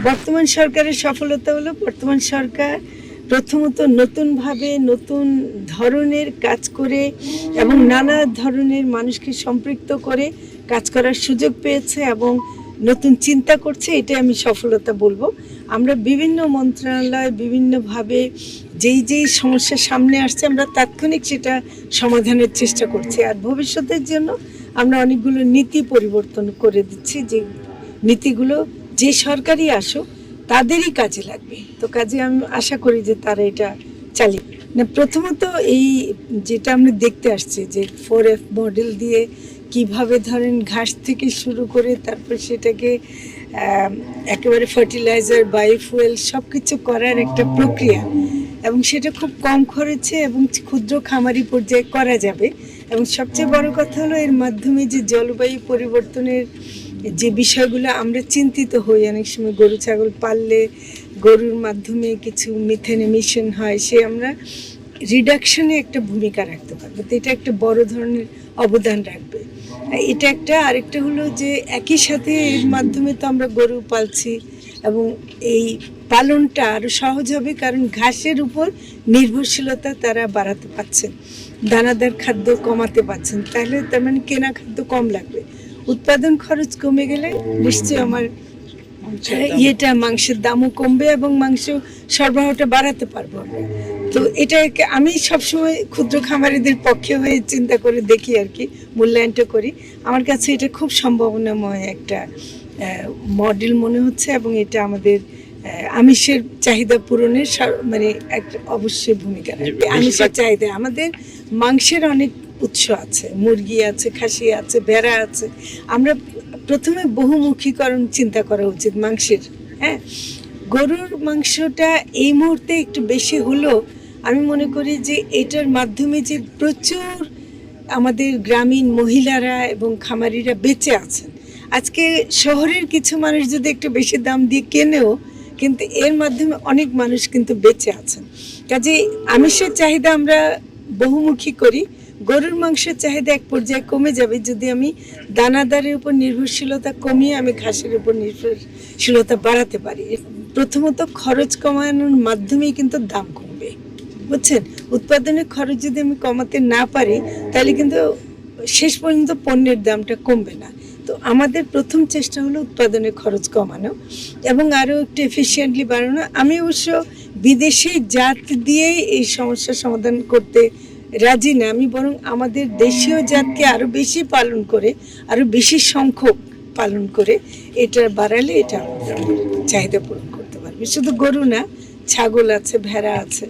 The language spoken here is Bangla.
বর্তমান সরকারের সফলতা হলো বর্তমান সরকার প্রথমত নতুনভাবে নতুন ধরনের কাজ করে এবং নানা ধরনের মানুষকে সম্পৃক্ত করে কাজ করার সুযোগ পেয়েছে এবং নতুন চিন্তা করছে, এটা আমি সফলতা বলবো। আমরা বিভিন্ন মন্ত্রণালয় বিভিন্নভাবে যেই সমস্যার সামনে আসছে আমরা তাৎক্ষণিক সেটা সমাধানের চেষ্টা করছি। আর ভবিষ্যতের জন্য আমরা অনেকগুলো নীতি পরিবর্তন করে দিচ্ছি, যে নীতিগুলো যে সরকারই আসুক তাদেরই কাজে লাগবে। তো কাজে আমি আশা করি যে তারা এটা চালিয়ে না। প্রথমত এই যেটা আমরা দেখতে আসছি যে 4F মডেল দিয়ে কিভাবে ধরেন ঘাস থেকে শুরু করে তারপর সেটাকে একেবারে ফার্টিলাইজার, বায়োফুয়েল সব কিছু করার একটা প্রক্রিয়া, এবং সেটা খুব কম খরচে এবং ক্ষুদ্র খামারি পর্যায়ে করা যাবে। এবং সবচেয়ে বড় কথা হলো এর মাধ্যমে যে জলবায়ু পরিবর্তনের যে বিষয়গুলো আমরা চিন্তিত হই, অনেক সময় গরু ছাগল পাললে গরুর মাধ্যমে কিছু মিথেন এমিশন হয়, সে আমরা রিডাকশনে একটা ভূমিকা রাখতে পারবো। তো এটা একটা বড় ধরনের অবদান রাখবে। এটা একটা। আরেকটা হলো যে একই সাথে এর মাধ্যমে তো আমরা গরু পালছি এবং এই পালনটা আরও সহজ হবে, কারণ ঘাসের উপর নির্ভরশীলতা তারা বাড়াতে পারছেন, দানাদার খাদ্য কমাতে পারছেন। তাহলে তার মানে কেনা খাদ্য কম লাগবে, উৎপাদন খরচ কমে গেলে নিশ্চয়ই আমার মাংসের দামও কমবে এবং মাংস সরবরাহটা বাড়াতে পারবো আমরা। তো এটাকে আমি সবসময় ক্ষুদ্র খামারিদের পক্ষে হয়ে চিন্তা করে দেখি আর কি, মূল্যায়নটা করি। আমার কাছে এটা খুব সম্ভাবনাময় একটা মডেল মনে হচ্ছে এবং এটা আমাদের আমিষের চাহিদা পূরণের মানে একটা অবশ্যই ভূমিকা রাখবে। আমিষের চাহিদা, আমাদের মাংসের অনেক উৎস আছে, মুরগি আছে, খাসি আছে, ভেড়া আছে। আমরা প্রথমে বহুমুখীকরণ চিন্তা করা উচিত মাংসের। হ্যাঁ, গরুর মাংসটা এই মুহূর্তে একটু বেশি হলেও আমি মনে করি যে এটার মাধ্যমে যে প্রচুর আমাদের গ্রামীণ মহিলারা এবং খামারিরা বেঁচে আছেন। আজকে শহরের কিছু মানুষ যদি একটু বেশি দাম দিয়ে কেনেও, কিন্তু এর মাধ্যমে অনেক মানুষ কিন্তু বেঁচে আছেন। কাজে আমিষের চাহিদা আমরা বহুমুখী করি, গরুর মাংসের চাহিদা এক পর্যায়ে কমে যাবে যদি আমি দানাদারের উপর নির্ভরশীলতা কমিয়ে আমি ঘাসের উপর নির্ভরশীলতা বাড়াতে পারি। প্রথমত খরচ কমানোর মাধ্যমেই কিন্তু দাম কমবে, বুঝছেন। উৎপাদনের খরচ যদি আমি কমাতে না পারি তাহলে কিন্তু শেষ পর্যন্ত পণ্যের দামটা কমবে না। তো আমাদের প্রথম চেষ্টা হলো উৎপাদনের খরচ কমানো এবং আরও একটু এফিসিয়েন্টলি বাড়ানো। আমি অবশ্য বিদেশি জাত দিয়েই এই সমস্যার সমাধান করতে রাজি না, আমি বরং আমাদের দেশীয় জাতকে আরও বেশি পালন করে, আরও বেশি সংখ্যক পালন করে এটা বাড়ালে এটা চাহিদা পূরণ করতে পারবে। শুধু গরু না, ছাগল আছে, ভেড়া আছে,